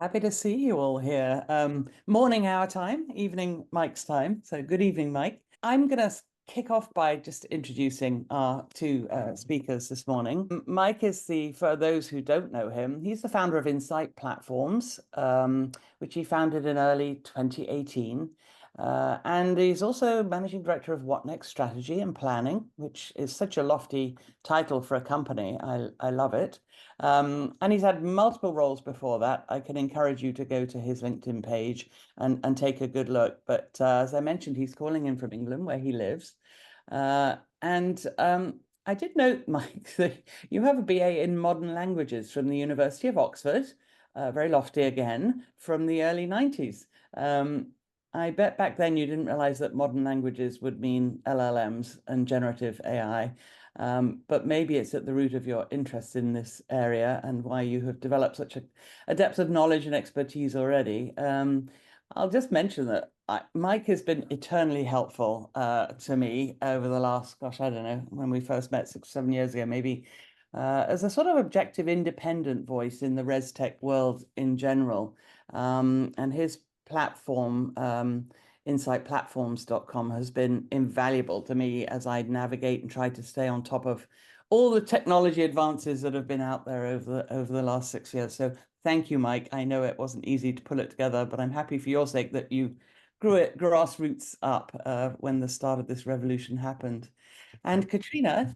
Happy to see you all here. Morning our time, evening Mike's time. So good evening, Mike. I'm going to kick off by just introducing our two speakers this morning. Mike is for those who don't know him, he's the founder of Insight Platforms, which he founded in early 2018. And he's also managing director of What Next Strategy and Planning, which is such a lofty title for a company. I love it. And he's had multiple roles before that. I can encourage you to go to his LinkedIn page and take a good look. But as I mentioned, he's calling in from England, where he lives. And I did note, Mike, that you have a BA in modern languages from the University of Oxford, very lofty again, from the early 90s. I bet back then you didn't realize that modern languages would mean LLMs and generative AI. But maybe it's at the root of your interest in this area and why you have developed such a depth of knowledge and expertise already. I'll just mention that Mike has been eternally helpful to me over the last, gosh, I don't know, when we first met 6 or 7 years ago, maybe, as a sort of objective, independent voice in the res tech world in general. And his platform, insightplatforms.com, has been invaluable to me as I navigate and try to stay on top of all the technology advances that have been out there over the last 6 years. So thank you, Mike. I know it wasn't easy to pull it together, but I'm happy for your sake that you grew it grassroots up when the start of this revolution happened. And Katrina,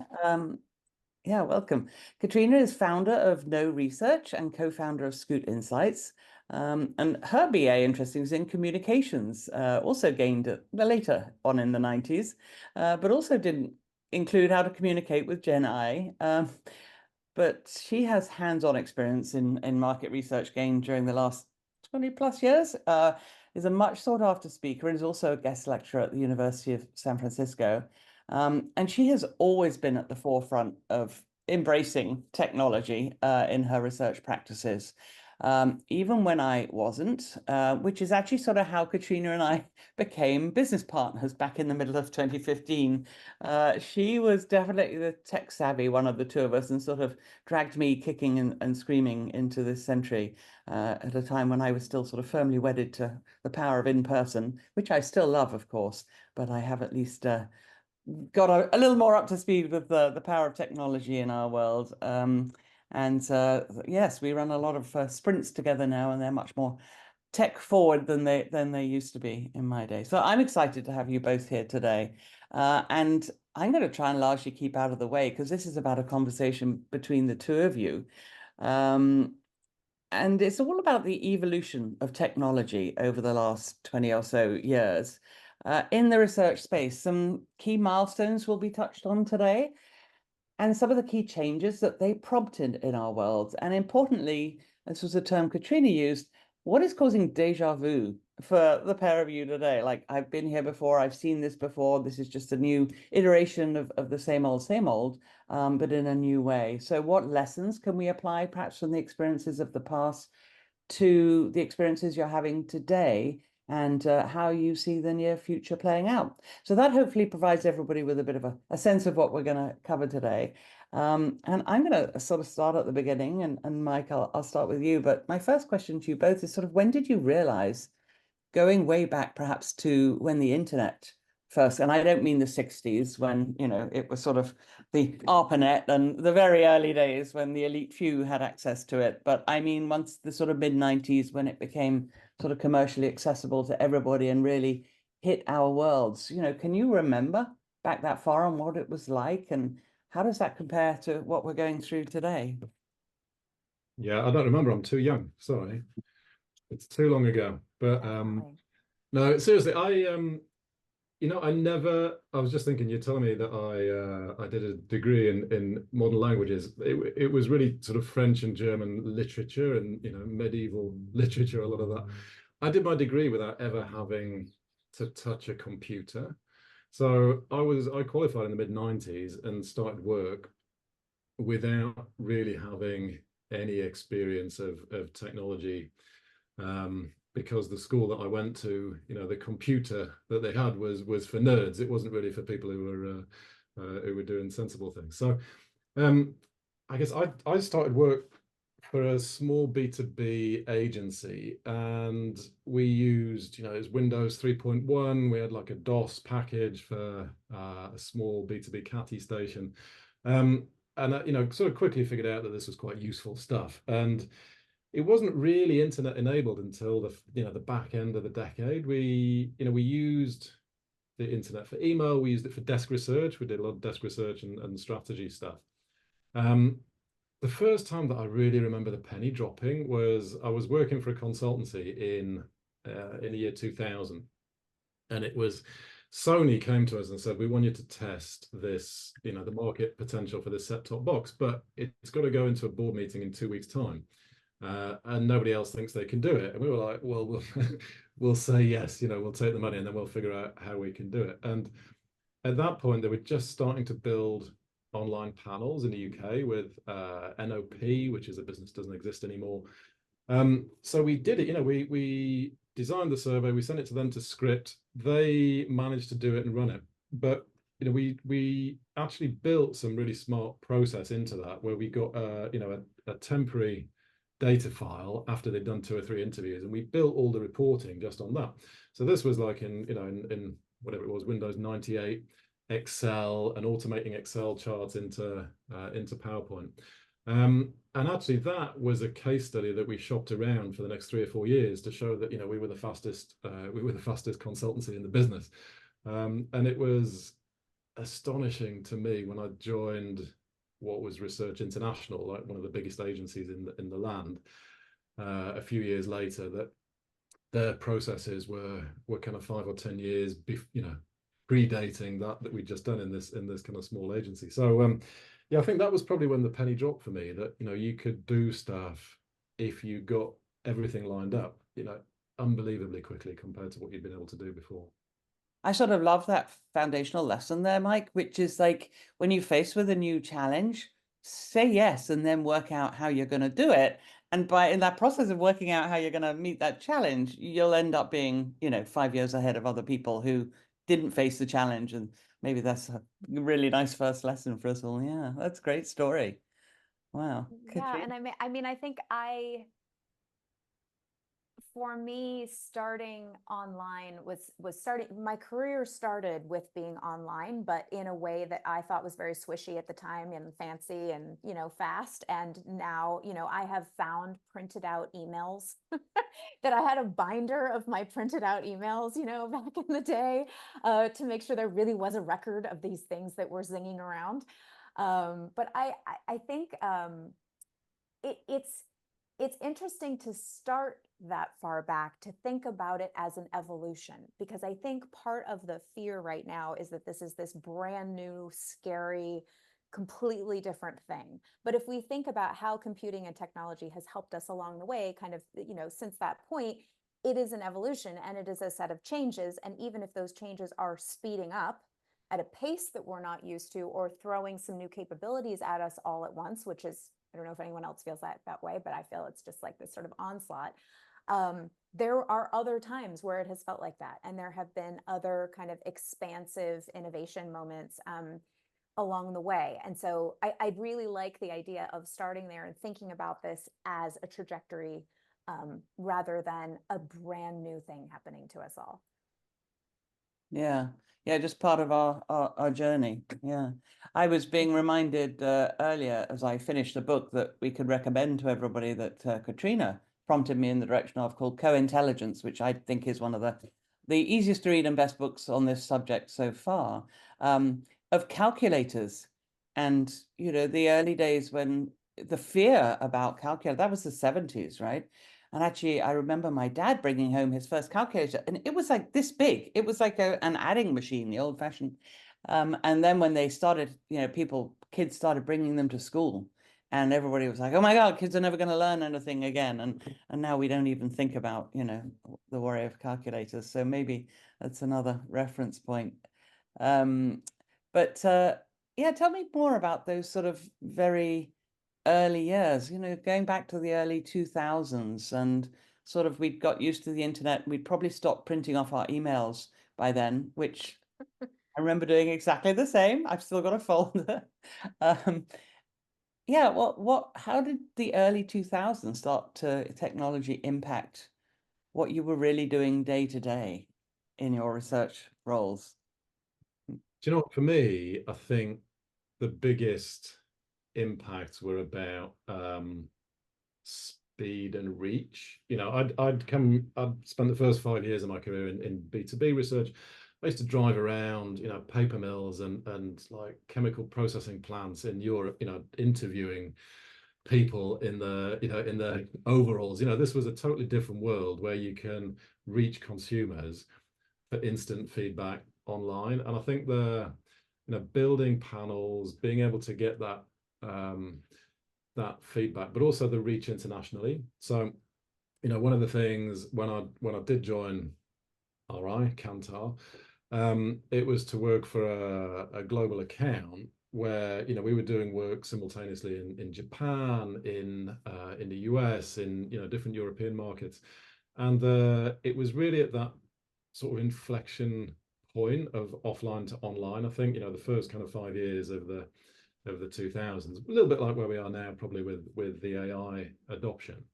yeah, welcome. Katrina is founder of No Research and co-founder of Scoot Insights. And her BA, interesting, was in communications, also gained later on in the 90s, but also didn't include how to communicate with GenAI. But she has hands-on experience in market research gained during the last 20 plus years, is a much sought after speaker and is also a guest lecturer at the University of San Francisco. And she has always been at the forefront of embracing technology in her research practices. Even when I wasn't, which is actually sort of how Katrina and I became business partners back in the middle of 2015. She was definitely the tech savvy one of the two of us and sort of dragged me kicking and screaming into this century at a time when I was still sort of firmly wedded to the power of in-person, which I still love, of course, but I have at least got a little more up to speed with the power of technology in our world. And yes, we run a lot of sprints together now, and they're much more tech forward than they used to be in my day. So I'm excited to have you both here today. And I'm going to try and largely keep out of the way because this is about a conversation between the two of you. And it's all about the evolution of technology over the last 20 or so years. In the research space, some key milestones will be touched on today, and some of the key changes that they prompted in our world. And importantly, this was a term Katrina used, what is causing deja vu for the pair of you today? Like, I've been here before, I've seen this before, this is just a new iteration of the same old, but in a new way. So what lessons can we apply perhaps from the experiences of the past to the experiences you're having today, and how you see the near future playing out? So that hopefully provides everybody with a bit of a sense of what we're going to cover today. And I'm going to sort of start at the beginning, and Mike, I'll start with you. But my first question to you both is sort of, when did you realize, going way back perhaps to when the internet first, and I don't mean the 60s when, you know, it was sort of the ARPANET and the very early days when the elite few had access to it, but I mean once the sort of mid 90s when it became sort of commercially accessible to everybody and really hit our worlds. You know, can you remember back that far and what it was like, and how does that compare to what we're going through today? Yeah, I don't remember. I'm too young. Sorry. It's too long ago. But no, seriously, I was just thinking, you're telling me that I did a degree in modern languages. It was really sort of French and German literature and, you know, medieval literature, a lot of that. I did my degree without ever having to touch a computer. So I qualified in the mid 90s and started work without really having any experience of technology, because the school that I went to, you know, the computer that they had was for nerds. It wasn't really for people who were doing sensible things. So I guess I started work for a small B2B agency, and we used, it was Windows 3.1. We had like a DOS package for a small B2B catty station. And sort of quickly figured out that this was quite useful stuff. And it wasn't really internet enabled until the back end of the decade. We used the internet for email. We used it for desk research. We did a lot of desk research and strategy stuff. Um, the first time that I really remember the penny dropping was I was working for a consultancy in the year 2000, and it was Sony came to us and said, we want you to test this, the market potential for this set-top box, but it's got to go into a board meeting in 2 weeks' time. And nobody else thinks they can do it. And we were like, well, we'll say yes, we'll take the money and then we'll figure out how we can do it. And at that point, they were just starting to build online panels in the UK with NOP, which is a business that doesn't exist anymore. So we did it, we designed the survey, we sent it to them to script. They managed to do it and run it. But we actually built some really smart process into that, where we got a temporary data file after they'd done 2 or 3 interviews, and we built all the reporting just on that. So this was like in whatever it was, Windows 98, Excel, and automating Excel charts into PowerPoint. And actually, that was a case study that we shopped around for the next 3 or 4 years to show that we were the fastest consultancy in the business. And it was astonishing to me when I joined what was Research International, like one of the biggest agencies in the land, a few years later, that their processes were kind of 5 or 10 years, predating that we'd just done in this kind of small agency. So yeah, I think that was probably when the penny dropped for me, that you could do stuff if you got everything lined up, unbelievably quickly compared to what you'd been able to do before. I sort of love that foundational lesson there, Mike, which is like, when you're faced with a new challenge, say yes and then work out how you're going to do it. And in that process of working out how you're going to meet that challenge, you'll end up being, 5 years ahead of other people who didn't face the challenge. And maybe that's a really nice first lesson for us all. Yeah, that's a great story. Wow. Yeah, Katrina? and I think for me, starting online was starting, my career started with being online, but in a way that I thought was very swishy at the time and fancy and, fast. And now, I have found printed out emails that I had a binder of my printed out emails, back in the day, to make sure there really was a record of these things that were zinging around. But I think it's interesting to start that far back, to think about it as an evolution, because I think part of the fear right now is that this is this brand new, scary, completely different thing. But if we think about how computing and technology has helped us along the way, kind of, since that point, it is an evolution and it is a set of changes. And even if those changes are speeding up at a pace that we're not used to, or throwing some new capabilities at us all at once, which is, I don't know if anyone else feels that way, but I feel it's just like this sort of onslaught. There are other times where it has felt like that. And there have been other kind of expansive innovation moments along the way. And so I really like the idea of starting there and thinking about this as a trajectory, rather than a brand new thing happening to us all. Yeah. Yeah, just part of our journey. Yeah. I was being reminded earlier as I finished a book that we could recommend to everybody, that Katrina prompted me in the direction of, called Co-Intelligence, which I think is one of the easiest to read and best books on this subject so far, of calculators. And, the early days when the fear about calculator, that was the 70s, right? And actually, I remember my dad bringing home his first calculator, and it was like this big. It was like an adding machine, the old fashioned. And then when they started, kids started bringing them to school, and everybody was like, "Oh my God, kids are never going to learn anything again." And now we don't even think about, the worry of calculators. So maybe that's another reference point. But yeah, tell me more about those sort of very early years, going back to the early 2000s, and sort of we'd got used to the internet. We'd probably stopped printing off our emails by then, which I remember doing exactly the same. I've still got a folder. Yeah, how did the early 2000s start to technology impact what you were really doing day to day in your research roles? Do you know what, for me, I think the biggest impacts were about speed and reach. You know, I'd spent the first 5 years of my career in B2B research. I used to drive around, you know, paper mills and like chemical processing plants in Europe, you know, interviewing people in the, you know, in the overalls. You know, this was a totally different world where you can reach consumers for instant feedback online. And I think you know, building panels, being able to get that that feedback, but also the reach internationally. So, you know, one of the things when I did join RI, Kantar, it was to work for a global account where, you know, we were doing work simultaneously in Japan, in the US, in, you know, different European markets. And it was really at that sort of inflection point of offline to online. I think, you know, the first kind of 5 years of the 2000s, a little bit like where we are now, probably with the AI adoption,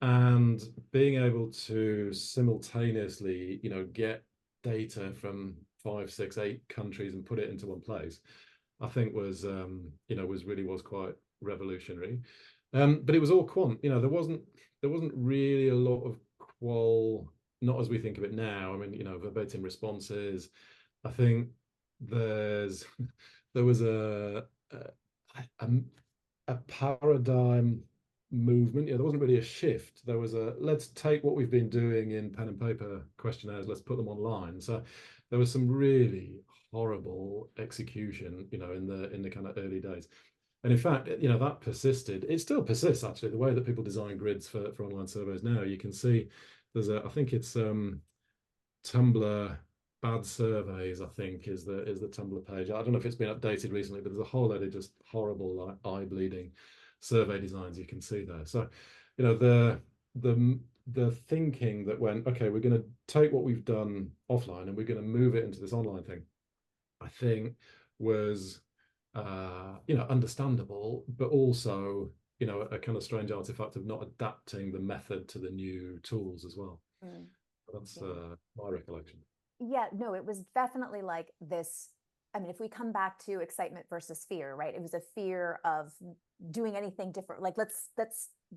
and being able to simultaneously, you know, get data from 5, 6, 8 countries and put it into one place, I think was, you know, was quite revolutionary. But it was all quant. You know, there wasn't really a lot of qual, not as we think of it now. I mean, you know, verbatim responses. I think there's there was a, a paradigm movement. Yeah, there wasn't really a shift. There was a, let's take what we've been doing in pen and paper questionnaires, let's put them online. So there was some really horrible execution, you know, in the kind of early days. And in fact, you know, that persisted. It still persists, actually, the way that people design grids for online surveys now. You can see there's I think it's Tumblr bad surveys, I think, is the Tumblr page. I don't know if it's been updated recently, but there's a whole load of just horrible, like, eye-bleeding survey designs you can see there. So, you know, the thinking that went, okay, we're going to take what we've done offline and we're going to move it into this online thing, I think was you know, understandable, but also, you know, a kind of strange artifact of not adapting the method to the new tools as well. Mm. That's Yeah. my recollection. Yeah, no, it was definitely like this. I mean, if we come back to excitement versus fear, right? It was a fear of doing anything different. Like, let's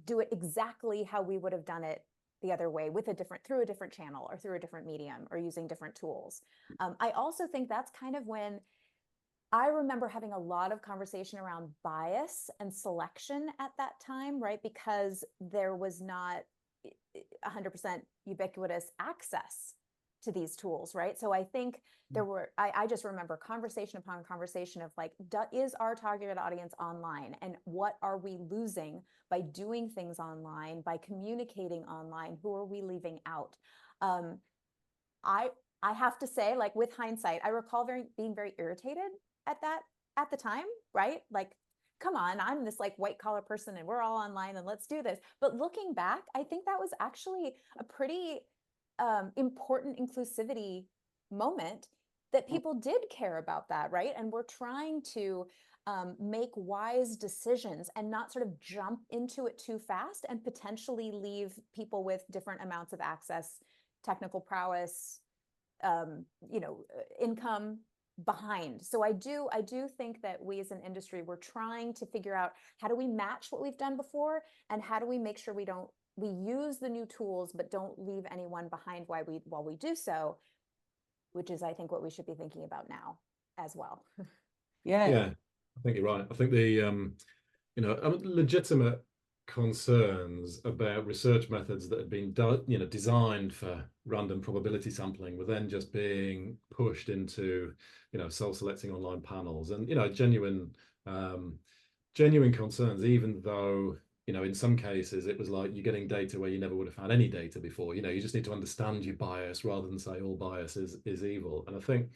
do it exactly how we would have done it the other way, with through a different channel or through a different medium or using different tools. I also think that's kind of when I remember having a lot of conversation around bias and selection at that time, right? Because there was not 100% ubiquitous access to these tools, right? So I think there were, I just remember conversation upon conversation of like, is our target audience online? And what are we losing by doing things online, by communicating online? Who are we leaving out? I have to say, like, with hindsight, I recall being very irritated at the time, right? Like, come on, I'm this like white collar person and we're all online and let's do this. But looking back, I think that was actually a pretty important inclusivity moment, that people did care about that, right? And we're trying to make wise decisions and not sort of jump into it too fast and potentially leave people with different amounts of access, technical prowess, you know, income behind. So I do think that we as an industry, we're trying to figure out, how do we match what we've done before, and how do we make sure we use the new tools but don't leave anyone behind while we do so, which is, I think, what we should be thinking about now as well. Yeah. Yeah, I think you're right. I think the you know, legitimate concerns about research methods that had been you know, designed for random probability sampling were then just being pushed into, you know, self-selecting online panels, and, you know, genuine concerns, even though, you know, in some cases it was like you're getting data where you never would have had any data before. You know, you just need to understand your bias rather than say all bias is evil. And I think,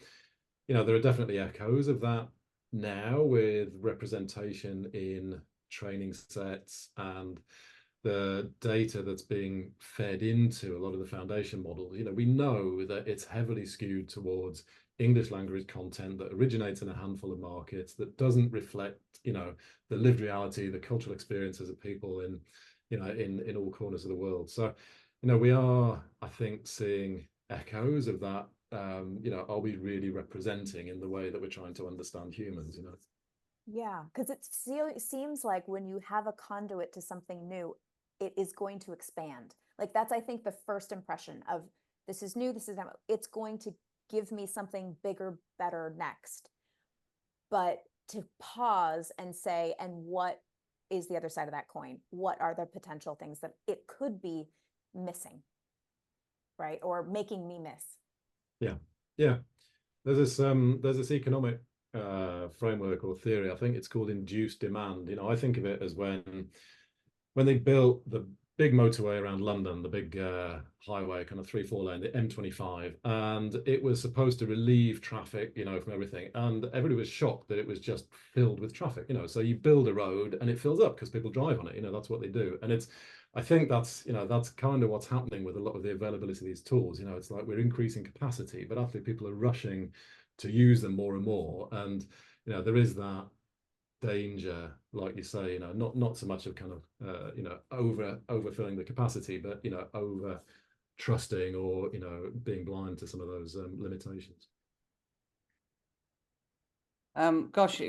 you know, there are definitely echoes of that now with representation in training sets and the data that's being fed into a lot of the foundation models. You know, we know that it's heavily skewed towards English language content that originates in a handful of markets, that doesn't reflect, the lived reality, the cultural experiences of people in, in all corners of the world. So, we are, I think, seeing echoes of that. Are we really representing in the way that we're trying to understand humans, Yeah, because it seems like when you have a conduit to something new, it is going to expand. Like that's, I think, the first impression of this is new, this is not, it's going to give me something bigger, better next. But to pause and say, and what is the other side of that coin? What are the potential things that it could be missing, right? Or making me miss? Yeah, yeah. There's this economic framework or theory. I think it's called induced demand. I think of it as when they built the big motorway around London, the big highway, kind of 3-4 lane, the M25, and it was supposed to relieve traffic, from everything. And everybody was shocked that it was just filled with traffic, So you build a road and it fills up because people drive on it, that's what they do. And I think that's kind of what's happening with a lot of the availability of these tools. It's like we're increasing capacity, but actually people are rushing to use them more and more. And, there is that danger, like you say, not so much of kind of overfilling the capacity, but over trusting or being blind to some of those limitations. Gosh,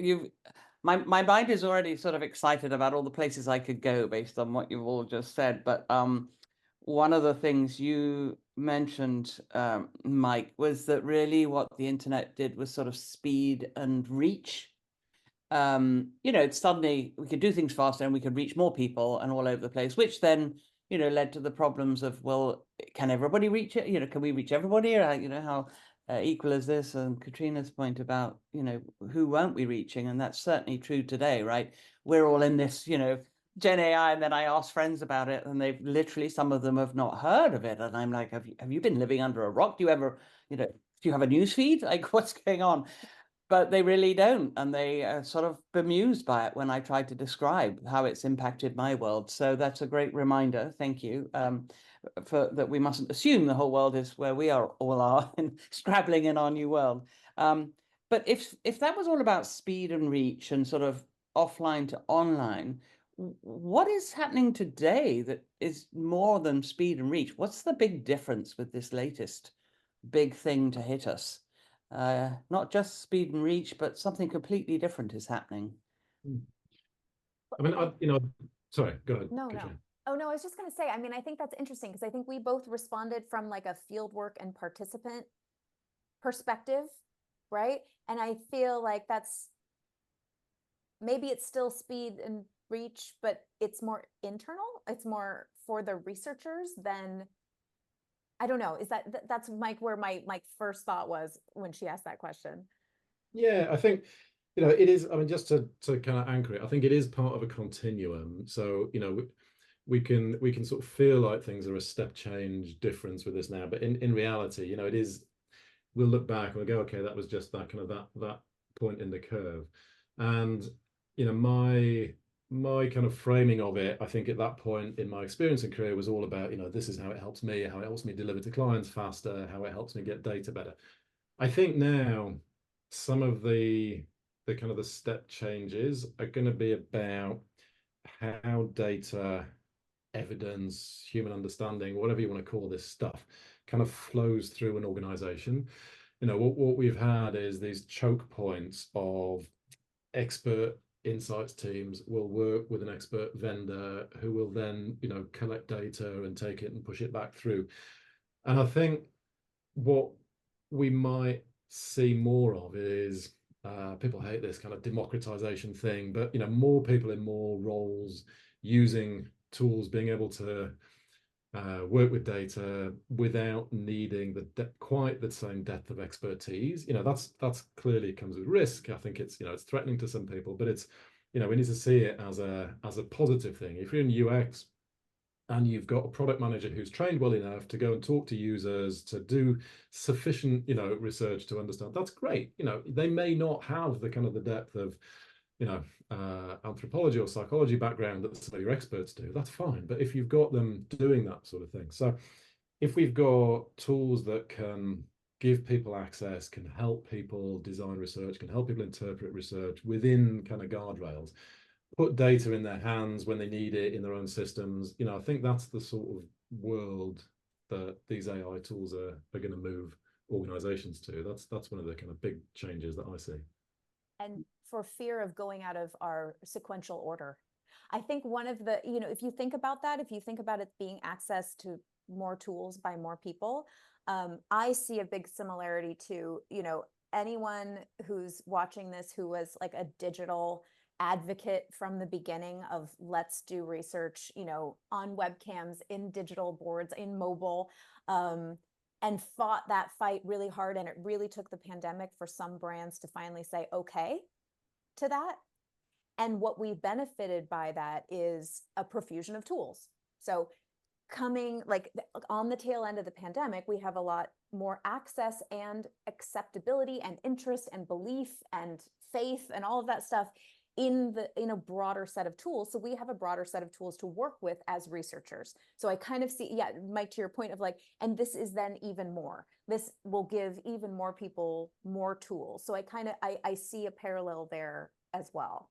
my mind is already sort of excited about all the places I could go based on what you've all just said. But one of the things you mentioned, Mike, was that really what the internet did was sort of speed and reach. Suddenly we could do things faster and we could reach more people and all over the place, which then, led to the problems of, well, can everybody reach it? Can we reach everybody? Or, how equal is this? And Katrina's point about, who won't we reaching? And that's certainly true today, right? We're all in this, GenAI, and then I ask friends about it, and they've literally, some of them have not heard of it. And I'm like, have you been living under a rock? Do you ever, do you have a news feed? Like, what's going on? But they really don't, and they are sort of bemused by it when I try to describe how it's impacted my world. So that's a great reminder. Thank you, for that. We mustn't assume the whole world is where we all are in scrabbling in our new world. But if that was all about speed and reach and sort of offline to online, what is happening today that is more than speed and reach? What's the big difference with this latest big thing to hit us? Not just speed and reach, but something completely different is happening. I mean, sorry, go ahead. No. Katrina. Oh, no, I was just going to say, I mean, I think that's interesting because I think we both responded from like a fieldwork and participant perspective, right? And I feel like maybe it's still speed and reach, but it's more internal. It's more for the researchers than, I don't know. Is that's Mike, where my first thought was when she asked that question? Yeah, I think, it is, I mean, just to kind of anchor it, I think it is part of a continuum. So, we can sort of feel like things are a step change difference with this now, but in reality, it is, we'll look back and we'll go, okay, that was just that kind of that point in the curve. And, my kind of framing of it, I think at that point in my experience and career was all about, this is how it helps me, how it helps me deliver to clients faster, how it helps me get data better. I think now some of the kind of the step changes are going to be about how data, evidence, human understanding, whatever you want to call this stuff, kind of flows through an organization. What we've had is these choke points of expert insights teams will work with an expert vendor who will then, collect data and take it and push it back through. And I think what we might see more of is, people hate this kind of democratization thing, but more people in more roles using tools, being able to work with data without needing quite the same depth of expertise. That's clearly comes with risk. I think it's it's threatening to some people, but it's we need to see it as a positive thing. If you're in UX and you've got a product manager who's trained well enough to go and talk to users, to do sufficient research to understand, that's great. They may not have the kind of the depth of anthropology or psychology background that some of your experts do, that's fine. But if you've got them doing that sort of thing, so if we've got tools that can give people access, can help people design research, can help people interpret research within kind of guardrails, put data in their hands when they need it in their own systems. You know, I think that's the sort of world that these AI tools are going to move organizations to. That's one of the kind of big changes that I see. And for fear of going out of our sequential order, I think one of the, you know, if you think about that, if you think about it being access to more tools by more people, I see a big similarity to, you know, anyone who's watching this who was like a digital advocate from the beginning of let's do research, you know, on webcams, in digital boards, in mobile, and fought that fight really hard. And it really took the pandemic for some brands to finally say okay to that. And what we benefited by that is a profusion of tools. So coming like on the tail end of the pandemic, we have a lot more access and acceptability and interest and belief and faith and all of that stuff in a broader set of tools. So we have a broader set of tools to work with as researchers. So I kind of see, yeah, Mike, to your point of like, and this is then even more. This will give even more people more tools. So I see a parallel there as well.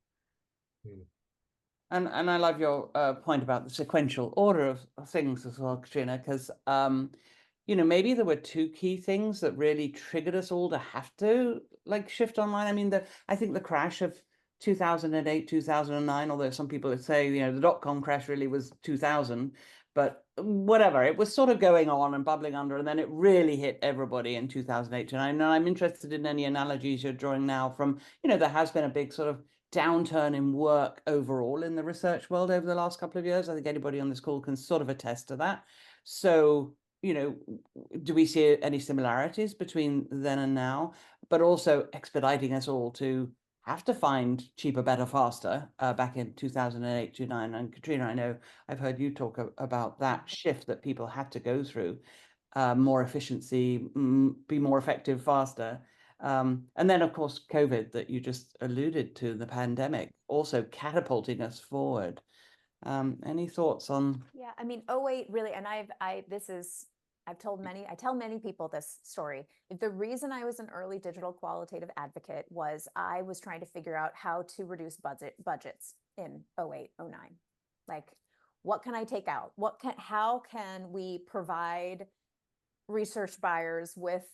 And I love your point about the sequential order of things as well, Katrina, because you know, maybe there were two key things that really triggered us all to have to like shift online. I mean, I think the crash of 2008, 2009, although some people would say, you know, the dot-com crash really was 2000, but whatever, it was sort of going on and bubbling under, and then it really hit everybody in 2008. And I'm interested in any analogies you're drawing now from, you know, there has been a big sort of downturn in work overall in the research world over the last couple of years. I think anybody on this call can sort of attest to that. So, you know, do we see any similarities between then and now, but also expediting us all to have to find cheaper, better, faster back in 2008, 2009. And Katrina, I know I've heard you talk about that shift that people had to go through, more efficiency, be more effective, faster. And then, of course, COVID that you just alluded to, the pandemic, also catapulting us forward. Any thoughts on? Yeah, I mean, '08 really, and I tell many people this story. The reason I was an early digital qualitative advocate was I was trying to figure out how to reduce budgets in '08, '09. Like, what can I take out? How can we provide research buyers with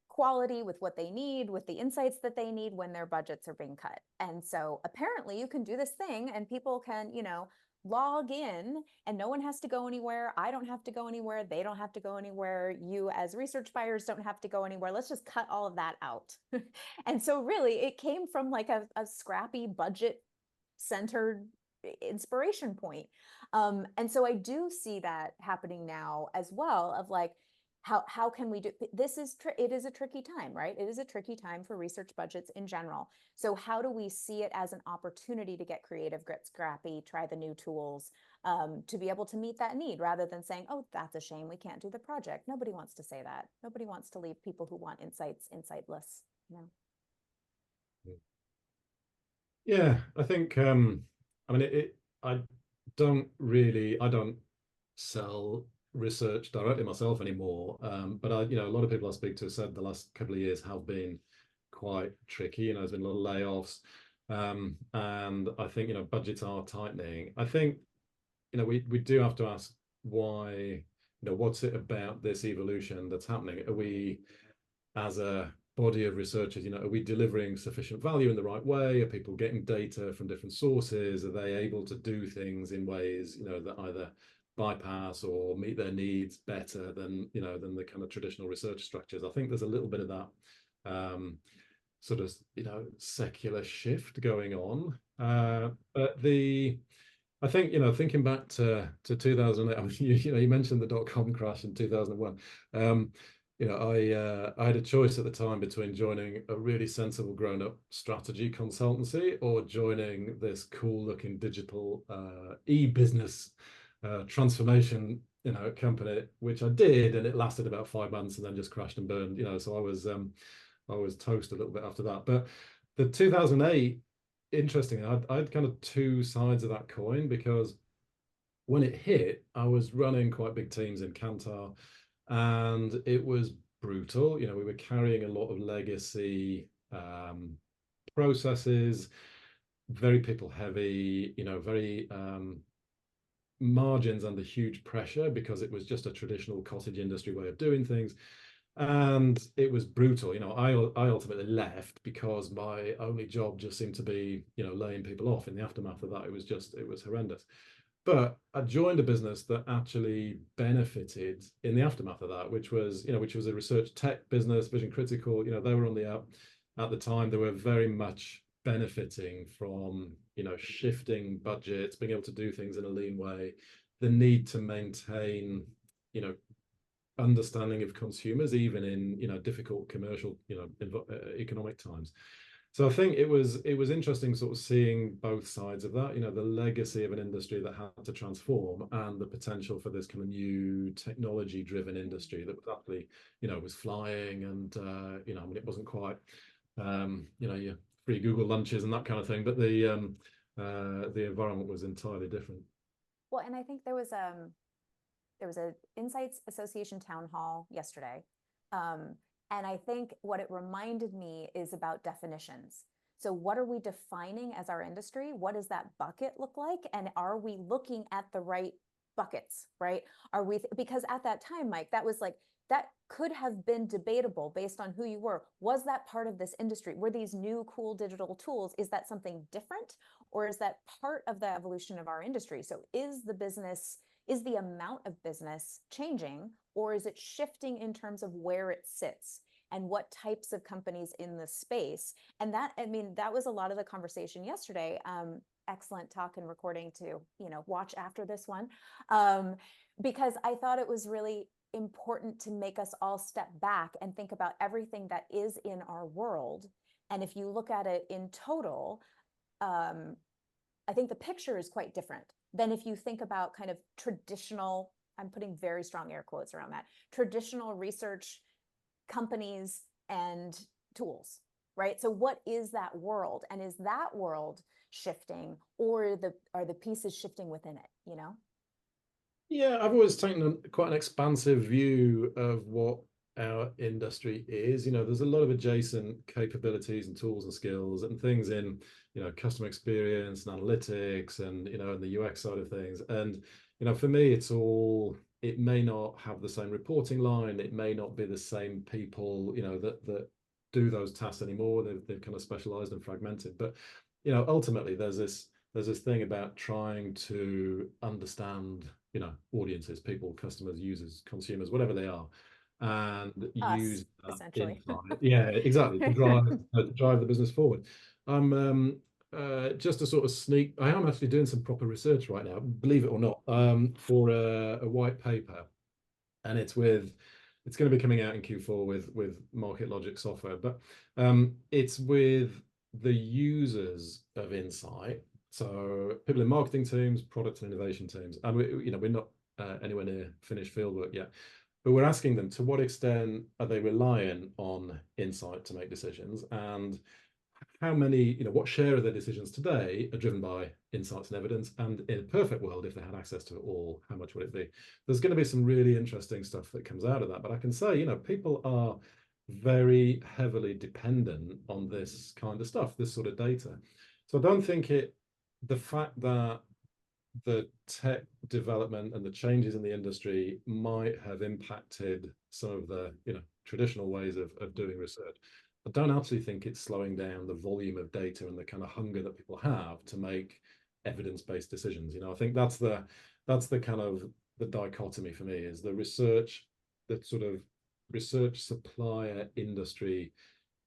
quality, with what they need, with the insights that they need when their budgets are being cut? And so apparently you can do this thing and people can, you know, log in and no one has to go anywhere. I don't have to go anywhere. They don't have to go anywhere. You as research buyers don't have to go anywhere. Let's just cut all of that out. And so really it came from like a scrappy budget centered inspiration point. And so I do see that happening now as well of like, how can we do this? It is a tricky time, right? It is a tricky time for research budgets in general. So how do we see it as an opportunity to get creative, get scrappy, try the new tools, to be able to meet that need rather than saying, oh, that's a shame, we can't do the project. Nobody wants to say that. Nobody wants to leave people who want insights insightless, you know? Yeah, I think I mean I don't sell research directly myself anymore, but a lot of people I speak to said the last couple of years have been quite tricky. You know, there's been a lot of layoffs, and I think budgets are tightening. I think we do have to ask why. What's it about this evolution that's happening? Are we, as a body of researchers, are we delivering sufficient value in the right way? Are people getting data from different sources? Are they able to do things in ways that either bypass or meet their needs better than the kind of traditional research structures? I think there's a little bit of that sort of secular shift going on, but I think thinking back to 2008, I mean, you mentioned the dot-com crash in 2001. I had a choice at the time between joining a really sensible grown-up strategy consultancy or joining this cool-looking digital e-business transformation company, which I did, and it lasted about 5 months and then just crashed and burned. So I was toast a little bit after that. But the 2008, interesting, I had kind of two sides of that coin, because when it hit, I was running quite big teams in Kantar, and it was brutal. You know, we were carrying a lot of legacy processes, very people heavy, you know, very margins under huge pressure because it was just a traditional cottage industry way of doing things. And it was brutal. You know, I ultimately left because my only job just seemed to be, you know, laying people off. In the aftermath of that, it was horrendous. But I joined a business that actually benefited in the aftermath of that, which was, you know, which was a research tech business, Vision Critical. You know, they were on the up at the time. They were very much benefiting from, you know, shifting budgets, being able to do things in a lean way, the need to maintain, you know, understanding of consumers, even in, you know, difficult commercial, you know, economic times. So I think it was interesting sort of seeing both sides of that, you know, the legacy of an industry that had to transform and the potential for this kind of new technology driven industry that was actually, you know, was flying. And you know, I mean, it wasn't quite you know, your free Google lunches and that kind of thing, but the environment was entirely different. Well, and I think there was a Insights Association town hall yesterday. And I think what it reminded me is about definitions. So what are we defining as our industry? What does that bucket look like? And are we looking at the right buckets, right? Are we, because at that time, Mike, that was like, that could have been debatable based on who you were. Was that part of this industry? Were these new cool digital tools? Is that something different? Or is that part of the evolution of our industry? So is the amount of business changing, or is it shifting in terms of where it sits and what types of companies in the space? And that, I mean, that was a lot of the conversation yesterday. Excellent talk and recording to, you know, watch after this one, because I thought it was really important to make us all step back and think about everything that is in our world. And if you look at it in total, I think the picture is quite different than if you think about kind of traditional, I'm putting very strong air quotes around that, traditional research companies and tools, right? So what is that world? And is that world shifting, or are the pieces shifting within it, you know? Yeah, I've always taken quite an expansive view of what our industry is. You know, there's a lot of adjacent capabilities and tools and skills and things in, you know, customer experience and analytics and, you know, and the UX side of things. And, you know, for me, it's all, it may not have the same reporting line. It may not be the same people, you know, that do those tasks anymore. They've kind of specialized and fragmented. But, you know, ultimately there's this thing about trying to understand, you know, audiences, people, customers, users, consumers, whatever they are, and use that essentially. insight. Yeah, exactly, to drive the business forward. I'm just a sort of sneak. I am actually doing some proper research right now, believe it or not, for a white paper, and it's going to be coming out in Q4 with Market Logic software, but it's with the users of Insight. So people in marketing teams, product and innovation teams, and we're not anywhere near finished fieldwork yet, but we're asking them to what extent are they relying on Insight to make decisions, and how many, you know, what share of their decisions today are driven by insights and evidence, and in a perfect world, if they had access to it all, how much would it be? There's going to be some really interesting stuff that comes out of that, but I can say, you know, people are very heavily dependent on this kind of stuff, this sort of data. So I don't think the fact that the tech development and the changes in the industry might have impacted some of the, you know, traditional ways of doing research, I don't actually think it's slowing down the volume of data and the kind of hunger that people have to make evidence-based decisions. You know, I think that's the kind of the dichotomy for me, is the research, that sort of research supplier industry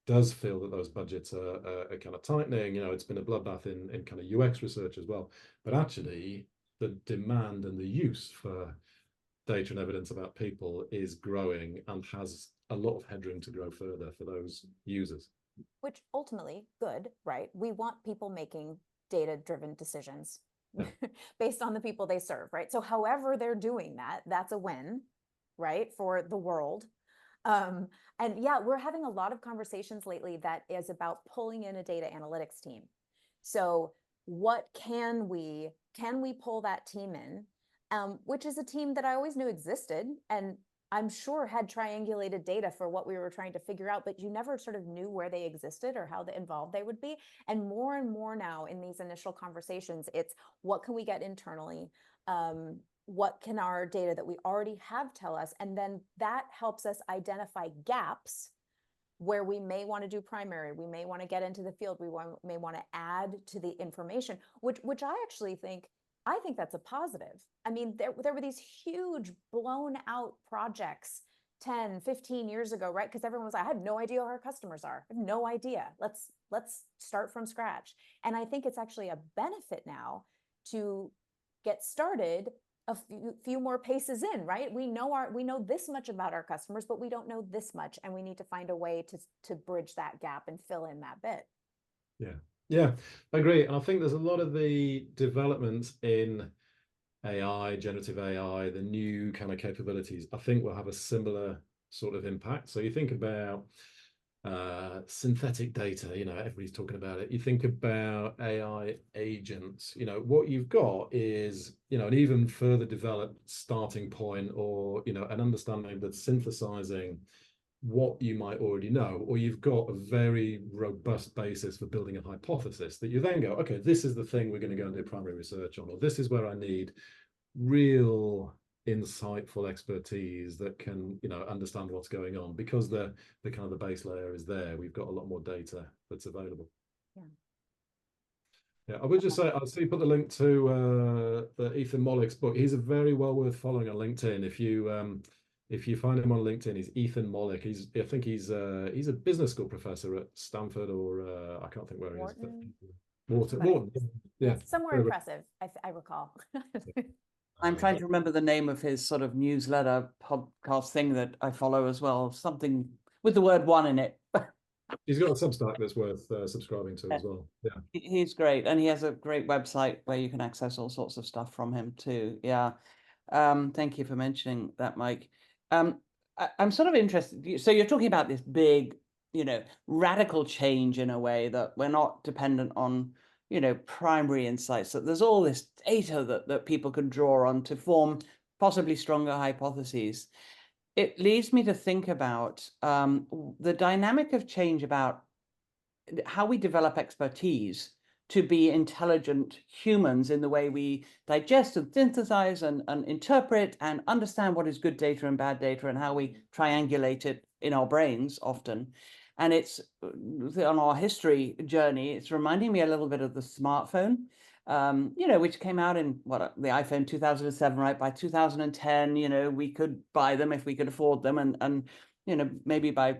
does feel that those budgets are kind of tightening. You know, it's been a bloodbath in kind of UX research as well. But actually, the demand and the use for data and evidence about people is growing and has a lot of headroom to grow further for those users. Which ultimately, good, right? We want people making data-driven decisions based on the people they serve, right? So however they're doing that, that's a win, right, for the world. And yeah, we're having a lot of conversations lately that is about pulling in a data analytics team. So what can we pull that team in, which is a team that I always knew existed. And I'm sure had triangulated data for what we were trying to figure out, but you never sort of knew where they existed or how involved they would be. And more now in these initial conversations, it's what can we get internally? What can our data that we already have tell us? And then that helps us identify gaps where we may want to do primary, we may want to get into the field, may want to add to the information, which I actually think, that's a positive. I mean, there were these huge blown out projects 10, 15 years ago, right? Because everyone was like, I have no idea who our customers are. I have no idea. Let's start from scratch. And I think it's actually a benefit now to get started a few more paces in, right? We know this much about our customers, but we don't know this much, and we need to find a way to bridge that gap and fill in that bit. Yeah, I agree. And I think there's a lot of the developments in AI, generative AI, the new kind of capabilities, I think will have a similar sort of impact. So you think about synthetic data, everybody's talking about it. You think about AI agents, what you've got is, an even further developed starting point, or, an understanding that's synthesizing what you might already know, or you've got a very robust basis for building a hypothesis that you then go, okay, this is the thing we're going to go and do primary research on, or this is where I need real insightful expertise that can understand what's going on, because the kind of the base layer is there. We've got a lot more data that's available. Yeah, I would just say, I'll see you put the link to the Ethan Mollick's book. He's a very well worth following on LinkedIn. If you find him on LinkedIn, he's Ethan Mollick. I think he's a business school professor at Stanford, or I can't think where Wharton. he is. Wharton. Yeah, somewhere impressive. I recall. I'm trying to remember the name of his sort of newsletter podcast thing that I follow as well. Something with the word one in it. He's got a Substack that's worth subscribing to as well. Yeah, he's great, and he has a great website where you can access all sorts of stuff from him too. Yeah, thank you for mentioning that, Mike. I'm sort of interested. So you're talking about this big, radical change in a way that we're not dependent on, primary insights, that there's all this data that people can draw on to form possibly stronger hypotheses. It leads me to think about the dynamic of change about how we develop expertise to be intelligent humans in the way we digest and synthesize and interpret and understand what is good data and bad data, and how we triangulate it in our brains often. And it's on our history journey, it's reminding me a little bit of the smartphone, which came out in the iPhone 2007, right? By 2010, we could buy them if we could afford them. And maybe by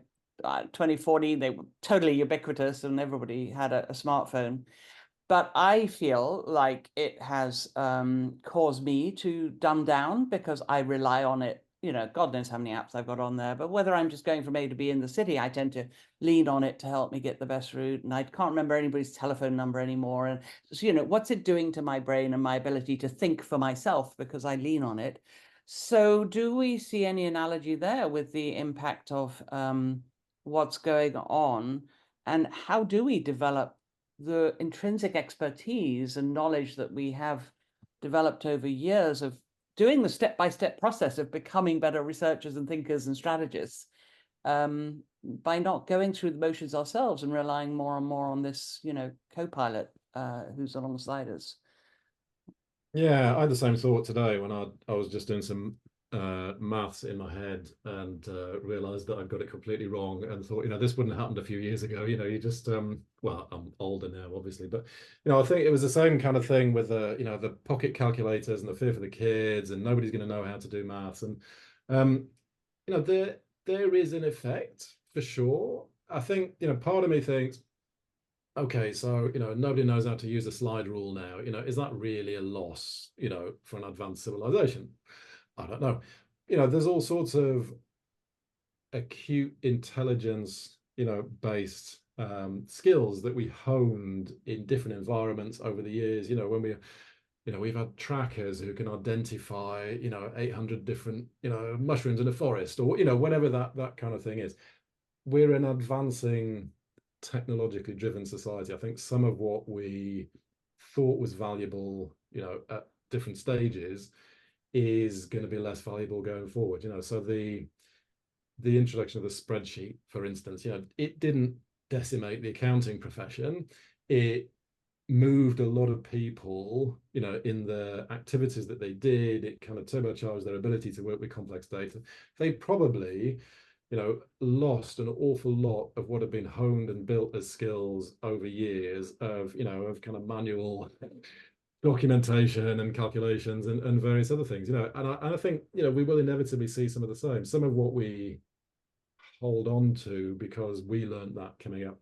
2040, they were totally ubiquitous and everybody had a smartphone. But I feel like it has caused me to dumb down, because I rely on it. God knows how many apps I've got on there. But whether I'm just going from A to B in the city, I tend to lean on it to help me get the best route. And I can't remember anybody's telephone number anymore. And so, what's it doing to my brain and my ability to think for myself, because I lean on it. So do we see any analogy there with the impact of what's going on, and how do we develop the intrinsic expertise and knowledge that we have developed over years of doing the step-by-step process of becoming better researchers and thinkers and strategists, by not going through the motions ourselves and relying more and more on this, co-pilot who's alongside us? Yeah, I had the same thought today when I was just doing some maths in my head, and realized that I'd got it completely wrong, and thought, this wouldn't have happened a few years ago. You just well, I'm older now, obviously, but I think it was the same kind of thing with the pocket calculators and the fear for the kids, and nobody's going to know how to do maths. And there is an effect for sure. I think part of me thinks, okay, so nobody knows how to use a slide rule now. Is that really a loss for an advanced civilization? I don't know. There's all sorts of acute intelligence, based skills that we honed in different environments over the years. When we've had trackers who can identify, 800 different, mushrooms in a forest, or, whatever that kind of thing is. We're an advancing, technologically driven society. I think some of what we thought was valuable, at different stages is going to be less valuable going forward. So the introduction of the spreadsheet, for instance, it didn't decimate the accounting profession. It moved a lot of people, in the activities that they did. It kind of turbocharged their ability to work with complex data. They probably, lost an awful lot of what had been honed and built as skills over years of kind of manual documentation and calculations and various other things, and I think, we will inevitably see some of the same. Some of what we hold on to because we learned that coming up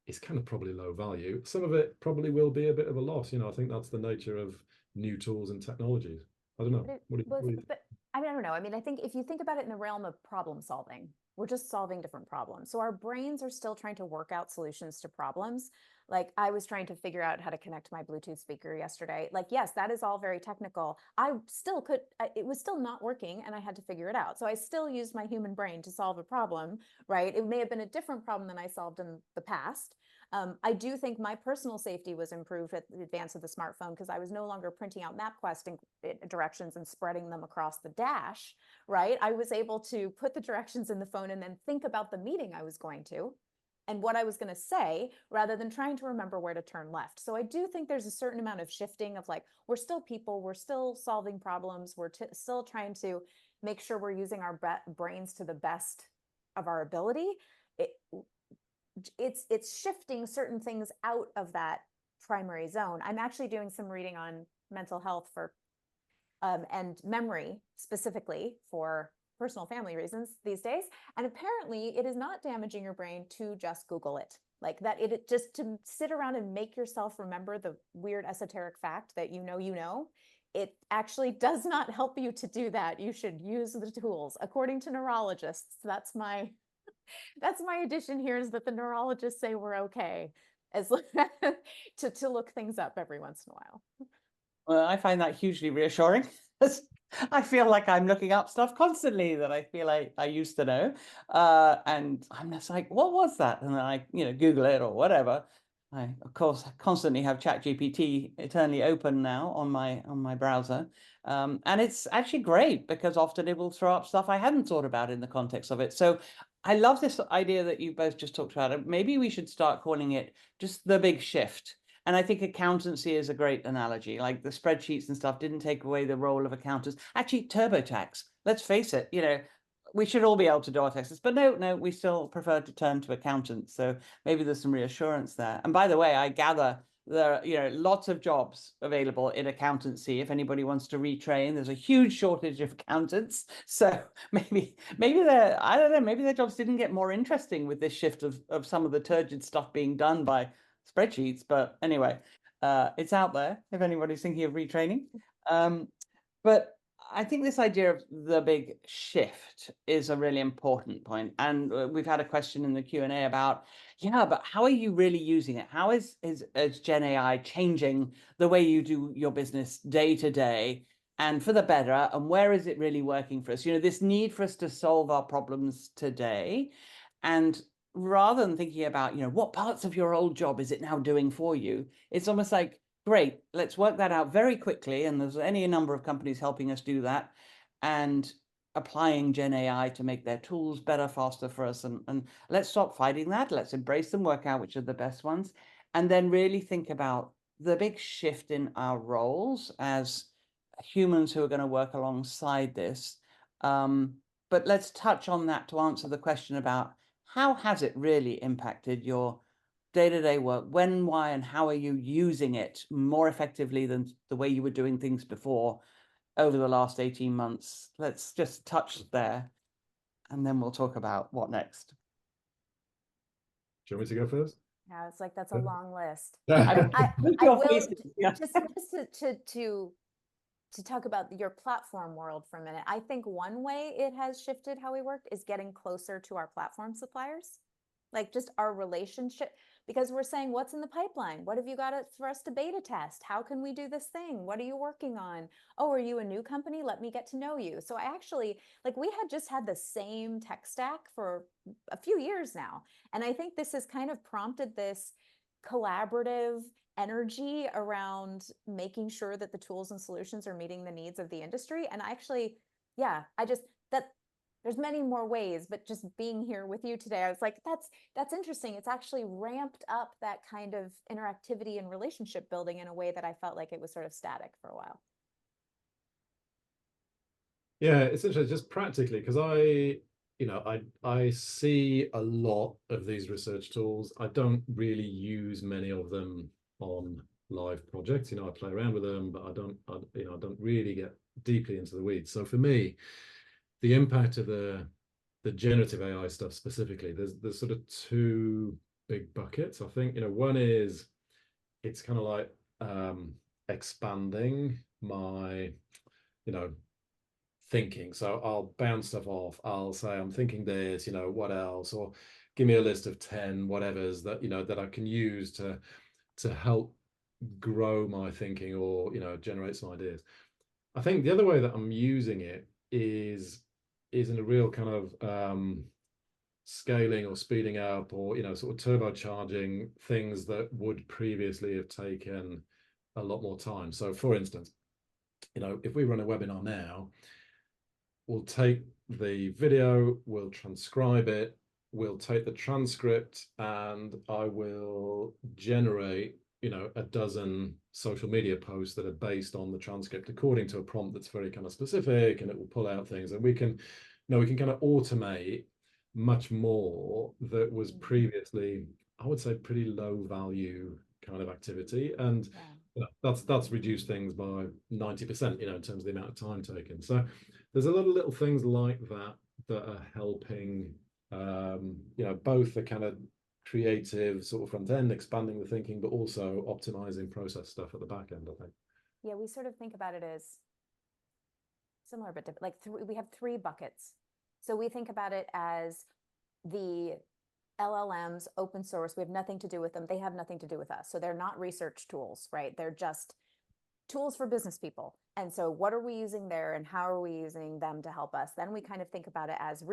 is kind of probably low value. Some of it probably will be a bit of a loss. I think that's the nature of new tools and technologies. I don't know. What do you think? But I mean, I don't know. I mean, I think if you think about it in the realm of problem solving, we're just solving different problems. So our brains are still trying to work out solutions to problems. Like I was trying to figure out how to connect my Bluetooth speaker yesterday. Like, yes, that is all very technical. I still could, it was still not working and I had to figure it out. So I still used my human brain to solve a problem, right? It may have been a different problem than I solved in the past. I do think my personal safety was improved with the advance of the smartphone because I was no longer printing out MapQuest directions and spreading them across the dash, right? I was able to put the directions in the phone and then think about the meeting I was going to and what I was going to say rather than trying to remember where to turn left. So I do think there's a certain amount of shifting of like, we're still people, we're still solving problems, we're still trying to make sure we're using our brains to the best of our ability. It's shifting certain things out of that primary zone. I'm actually doing some reading on mental health for and memory specifically for personal family reasons these days. And apparently it is not damaging your brain to just Google it. Like that, it just to sit around and make yourself remember the weird esoteric fact that it actually does not help you to do that. You should use the tools. According to neurologists, that's my addition here, is that the neurologists say we're okay as to look things up every once in a while. Well, I find that hugely reassuring. I feel like I'm looking up stuff constantly that I feel I used to know. And I'm just like, what was that? And then I, Google it or whatever. I, of course, constantly have ChatGPT eternally open now on my browser. And it's actually great because often it will throw up stuff I hadn't thought about in the context of it. So I love this idea that you both just talked about. Maybe we should start calling it just the big shift. And I think accountancy is a great analogy. Like the spreadsheets and stuff didn't take away the role of accountants. Actually, TurboTax, let's face it, we should all be able to do our taxes, but no, we still prefer to turn to accountants. So maybe there's some reassurance there. And by the way, I gather there are, lots of jobs available in accountancy. If anybody wants to retrain, there's a huge shortage of accountants. So maybe I don't know, maybe their jobs didn't get more interesting with this shift of some of the turgid stuff being done by spreadsheets. But anyway, it's out there if anybody's thinking of retraining. But I think this idea of the big shift is a really important point. And we've had a question in the Q&A about, but how are you really using it? How is GenAI changing the way you do your business day to day and for the better? And where is it really working for us? This need for us to solve our problems today. And rather than thinking about, what parts of your old job is it now doing for you? It's almost like, great, let's work that out very quickly. And there's any number of companies helping us do that and applying GenAI to make their tools better, faster for us. And let's stop fighting that. Let's embrace them, work out which are the best ones, and then really think about the big shift in our roles as humans who are going to work alongside this. But let's touch on that to answer the question about how has it really impacted your day-to-day work? When, why, and how are you using it more effectively than the way you were doing things before over the last 18 months? Let's just touch there, and then we'll talk about what next. Do you want me to go first? Yeah, it's like that's a long list. I will just to talk about your platform world for a minute. I think one way it has shifted how we work is getting closer to our platform suppliers, like just our relationship, because we're saying, what's in the pipeline? What have you got for us to beta test? How can we do this thing? What are you working on? Oh, are you a new company? Let me get to know you. So I actually, we had just had the same tech stack for a few years now. And I think this has kind of prompted this collaborative energy around making sure that the tools and solutions are meeting the needs of the industry. And actually, yeah, there's many more ways, but just being here with you today, I was like, that's interesting. It's actually ramped up that kind of interactivity and relationship building in a way that I felt like it was sort of static for a while. Yeah, it's interesting just practically because I see a lot of these research tools. I don't really use many of them on live projects. I play around with them, but I don't really get deeply into the weeds. So for me, the impact of the generative AI stuff specifically, there's sort of two big buckets. I think, one is it's kind of like expanding my, thinking. So I'll bounce stuff off. I'll say, I'm thinking this, what else? Or give me a list of 10 whatevers that, that I can use to help grow my thinking or, generate some ideas. I think the other way that I'm using it is in a real kind of scaling or speeding up or, sort of turbocharging things that would previously have taken a lot more time. So for instance, if we run a webinar now, we'll take the video, we'll transcribe it, we'll take the transcript, and I will generate, a dozen social media posts that are based on the transcript according to a prompt that's very kind of specific, and it will pull out things. And we can kind of automate much more that was previously, I would say, pretty low value kind of activity. And that's reduced things by 90%, in terms of the amount of time taken. So there's a lot of little things like that that are helping, both the kind of creative sort of front end, expanding the thinking, but also optimizing process stuff at the back end, I think. Yeah, we sort of think about it as similar, but different. Like we have three buckets. So we think about it as the LLMs, open source. We have nothing to do with them. They have nothing to do with us. So they're not research tools, right? They're just tools for business people. And so what are we using there and how are we using them to help us? Then we kind of think about it as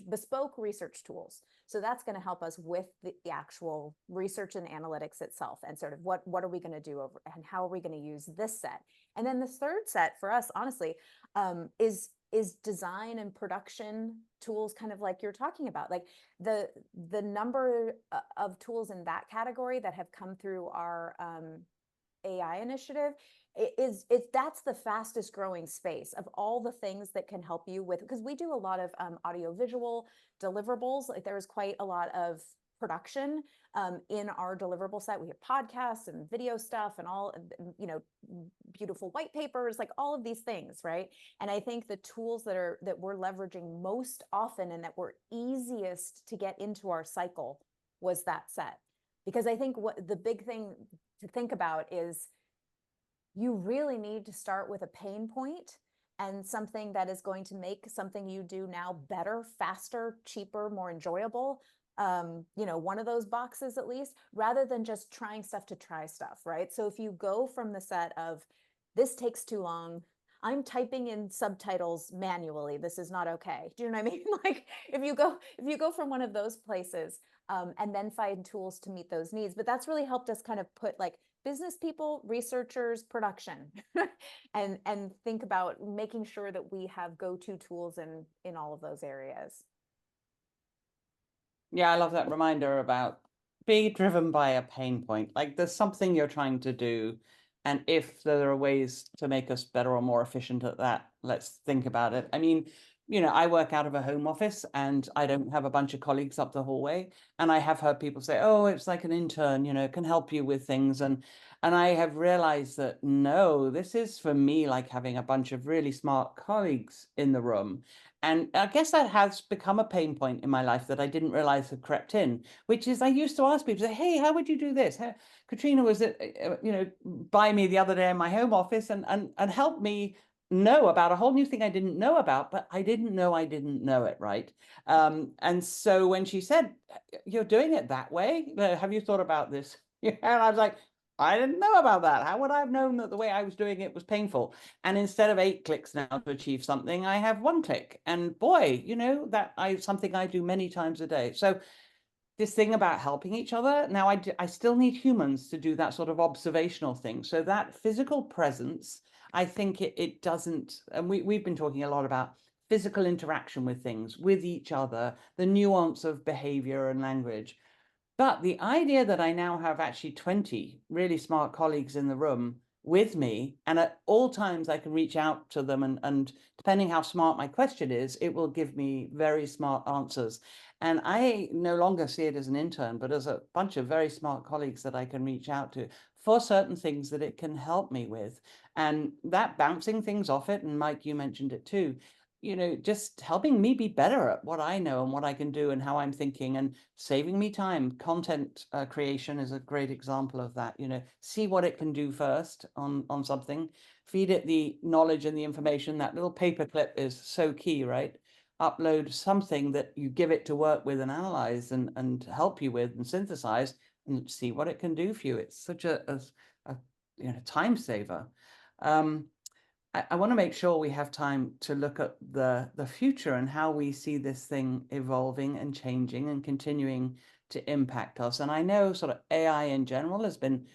bespoke research tools. So that's going to help us with the actual research and analytics itself, and sort of what are we going to do over and how are we going to use this set? And then the third set for us, honestly, is design and production tools, kind of like you're talking about. Like the number of tools in that category that have come through our AI initiative that's the fastest growing space of all the things that can help you with, because we do a lot of audiovisual deliverables. Like there is quite a lot of production in our deliverable set. We have podcasts and video stuff and all, beautiful white papers, like all of these things, right? And I think the tools that we're leveraging most often and that were easiest to get into our cycle was that set. Because I think what the big thing to think about is you really need to start with a pain point and something that is going to make something you do now better, faster, cheaper, more enjoyable. One of those boxes at least, rather than just trying stuff to try stuff, right? So if you go from the set of this takes too long, I'm typing in subtitles manually, this is not okay. Do you know what I mean? Like if you go from one of those places and then find tools to meet those needs. But that's really helped us kind of put like business people, researchers, production, and think about making sure that we have go-to tools in all of those areas. Yeah, I love that reminder about being driven by a pain point. Like there's something you're trying to do, and if there are ways to make us better or more efficient at that, let's think about it. I mean, I work out of a home office and I don't have a bunch of colleagues up the hallway. And I have heard people say, oh, it's like an intern, can help you with things. And I have realized that no, this is for me like having a bunch of really smart colleagues in the room. And I guess that has become a pain point in my life that I didn't realize had crept in, which is I used to ask people, say, hey, how would you do this? Katrina was, by me the other day in my home office and helped me know about a whole new thing I didn't know about, but I didn't know it, right? And so when she said, you're doing it that way, have you thought about this? And I was like, I didn't know about that. How would I have known that the way I was doing it was painful? And instead of 8 clicks now to achieve something, I have 1 click. And boy, something I do many times a day. So this thing about helping each other. Now, I still need humans to do that sort of observational thing. So that physical presence, I think it doesn't, and we've been talking a lot about physical interaction with things, with each other, the nuance of behavior and language. But the idea that I now have actually 20 really smart colleagues in the room with me, and at all times I can reach out to them, and depending how smart my question is, it will give me very smart answers. And I no longer see it as an intern, but as a bunch of very smart colleagues that I can reach out to for certain things that it can help me with. And that bouncing things off it, and Mike, you mentioned it too, just helping me be better at what I know and what I can do and how I'm thinking, and saving me time. Content creation is a great example of that. See what it can do first on something, feed it the knowledge and the information. That little paperclip is so key, right? Upload something that you give it to work with and analyze and help you with and synthesize, and see what it can do for you. It's such a time saver. I want to make sure we have time to look at the future and how we see this thing evolving and changing and continuing to impact us. And I know sort of AI in general has been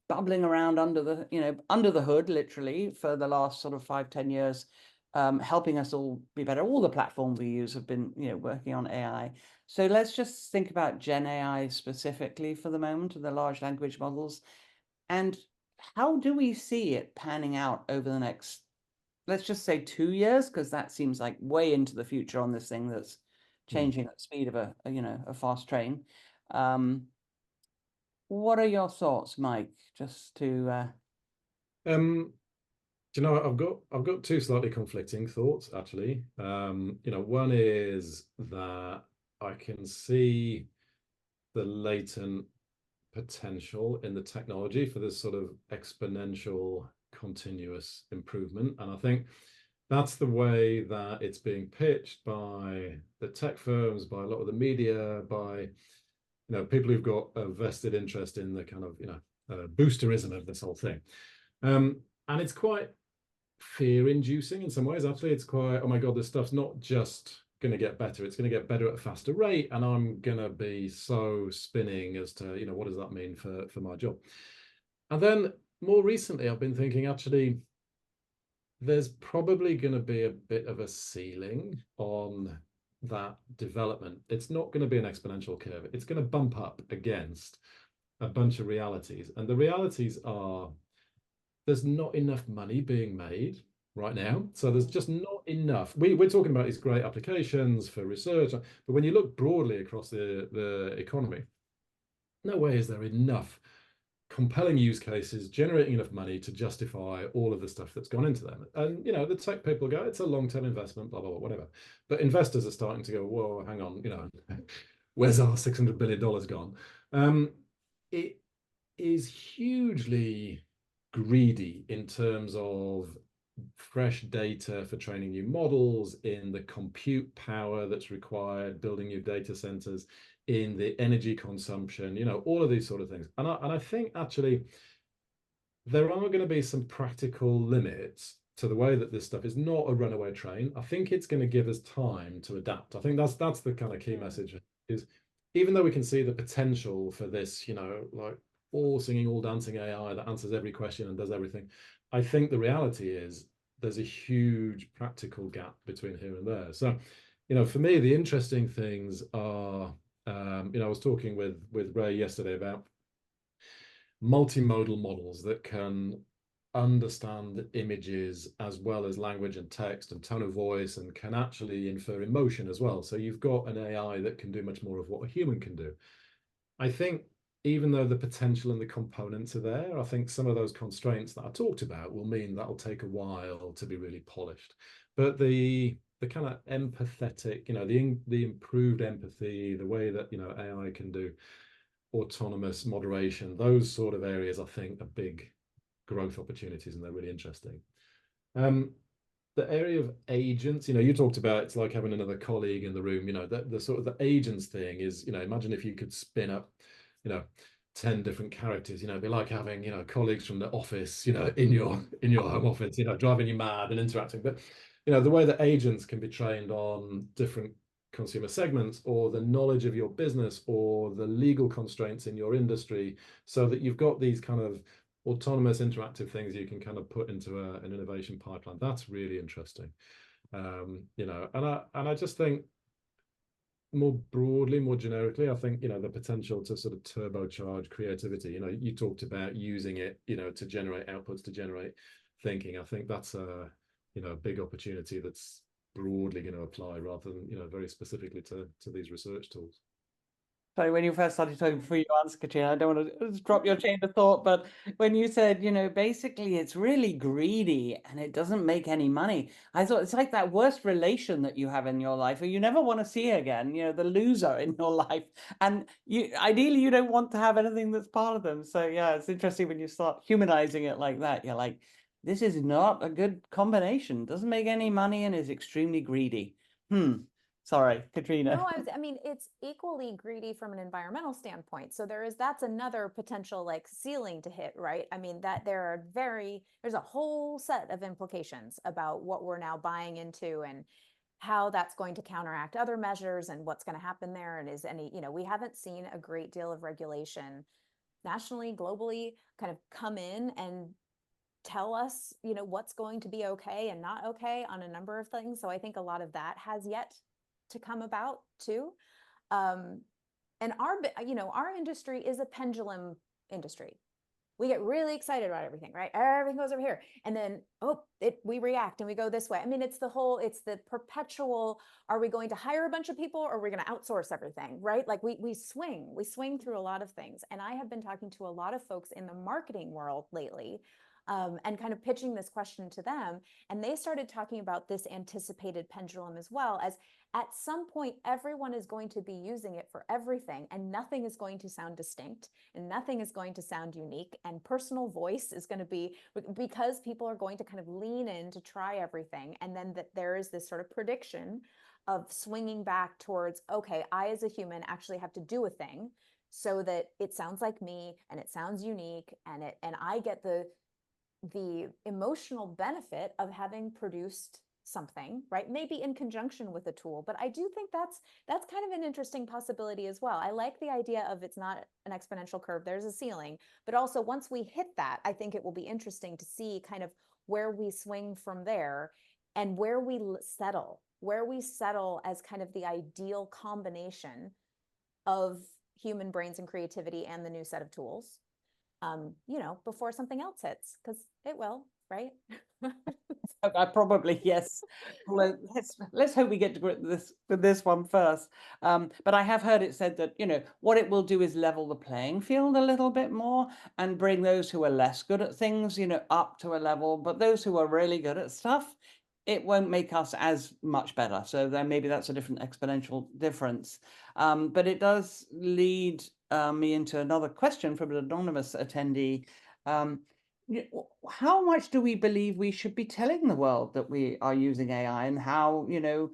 bubbling around under the hood, literally, for the last sort of 5-10 years, helping us all be better. All the platforms we use have been, working on AI. So let's just think about GenAI specifically for the moment, the large language models. And how do we see it panning out over the next, let's just say 2 years, because that seems like way into the future on this thing that's changing at the speed of a fast train. What are your thoughts, Mike? Just to I've got two slightly conflicting thoughts, actually. One is that I can see the latent potential in the technology for this sort of exponential continuous improvement. And I think that's the way that it's being pitched by the tech firms, by a lot of the media, by people who've got a vested interest in the kind of boosterism of this whole thing. And it's quite fear-inducing in some ways. Actually, it's quite, oh my God, this stuff's not just going to get better, it's going to get better at a faster rate, and I'm going to be so spinning as to what does that mean for my job. And then more recently I've been thinking, actually, there's probably going to be a bit of a ceiling on that development. It's not going to be an exponential curve. It's going to bump up against a bunch of realities, and the realities are there's not enough money being made right now. So there's just not enough. We're talking about these great applications for research, but when you look broadly across the economy, no way is there enough compelling use cases generating enough money to justify all of the stuff that's gone into them. And the tech people go, it's a long-term investment, blah blah blah, whatever. But investors are starting to go, whoa, hang on, where's our $600 billion gone? It is hugely greedy in terms of fresh data for training new models, in the compute power that's required, building new data centers, in the energy consumption, all of these sort of things. And I think actually there are going to be some practical limits to the way that this stuff is not a runaway train. I think it's going to give us time to adapt. I think that's the kind of key message, is even though we can see the potential for this, like all singing, all dancing AI that answers every question and does everything, I think the reality is there's a huge practical gap between here and there. So, for me, the interesting things are, I was talking with Ray yesterday about multimodal models that can understand images as well as language and text and tone of voice, and can actually infer emotion as well. So you've got an AI that can do much more of what a human can do. I think even though the potential and the components are there, I think some of those constraints that I talked about will mean that'll take a while to be really polished. But the kind of empathetic, the improved empathy, the way that AI can do autonomous moderation, those sort of areas I think are big growth opportunities, and they're really interesting. The area of agents, you talked about it's like having another colleague in the room. The sort of the agents thing is, imagine if you could spin up 10 different characters. It'd be like having colleagues from the office in your home office, driving you mad and interacting. But the way that agents can be trained on different consumer segments, or the knowledge of your business, or the legal constraints in your industry, so that you've got these kind of autonomous interactive things you can kind of put into an innovation pipeline. That's really interesting. You know, and I just think more broadly, more generically, I think, you know, the potential to sort of turbocharge creativity. You know, you talked about using it, you know, to generate outputs, to generate thinking. I think that's a, you know, a big opportunity that's broadly going to apply rather than, you know, very specifically to these research tools. Sorry, when you first started talking, before you answer, Katrina, I don't want to drop your chain of thought, but when you said, you know, basically it's really greedy and it doesn't make any money, I thought it's like that worst relation that you have in your life, or you never want to see again, you know, the loser in your life. And you ideally you don't want to have anything that's part of them. So yeah, it's interesting when you start humanizing it like that. You're like, this is not a good combination. Doesn't make any money and is extremely greedy. Sorry, Katrina. No, I mean, it's equally greedy from an environmental standpoint. So that's another potential like ceiling to hit, right? I mean, that there's a whole set of implications about what we're now buying into and how that's going to counteract other measures and what's going to happen there. And is any, you know, we haven't seen a great deal of regulation nationally, globally, kind of come in and tell us, you know, what's going to be okay and not okay on a number of things. So I think a lot of that has yet to come about too. And our industry is a pendulum industry. We get really excited about everything, right? Everything goes over here. And then, we react and we go this way. I mean, it's the perpetual, are we going to hire a bunch of people or are we going to outsource everything, right? Like we swing through a lot of things. And I have been talking to a lot of folks in the marketing world lately, and kind of pitching this question to them. And they started talking about this anticipated pendulum as well, as at some point, everyone is going to be using it for everything, and nothing is going to sound distinct, and nothing is going to sound unique, and personal voice is going to be, because people are going to kind of lean in to try everything. And then that there is this sort of prediction of swinging back towards, okay, I as a human actually have to do a thing so that it sounds like me and it sounds unique, and I get the emotional benefit of having produced something, right? Maybe in conjunction with a tool, but I do think that's kind of an interesting possibility as well. I like the idea of it's not an exponential curve, there's a ceiling, but also once we hit that, I think it will be interesting to see kind of where we swing from there and where we settle as kind of the ideal combination of human brains and creativity and the new set of tools. You know, before something else hits, because it will, right? Probably yes. Well, let's hope we get to this one first. But I have heard it said that, you know, what it will do is level the playing field a little bit more and bring those who are less good at things, you know, up to a level. But those who are really good at stuff, it won't make us as much better. So then maybe that's a different exponential difference. But it does lead me into another question from an anonymous attendee. How much do we believe we should be telling the world that we are using AI, and how, you know,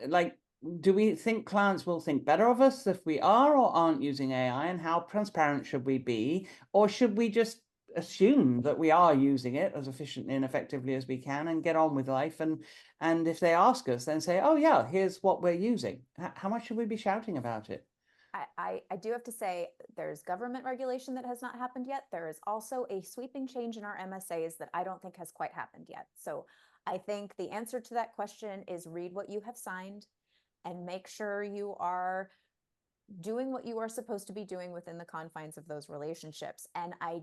like, do we think clients will think better of us if we are or aren't using AI, and how transparent should we be? Or should we just assume that we are using it as efficiently and effectively as we can and get on with life? And if they ask us, then say, oh yeah, here's what we're using. How much should we be shouting about it? I do have to say there's government regulation that has not happened yet. There is also a sweeping change in our MSAs that I don't think has quite happened yet. So I think the answer to that question is read what you have signed and make sure you are doing what you are supposed to be doing within the confines of those relationships. And I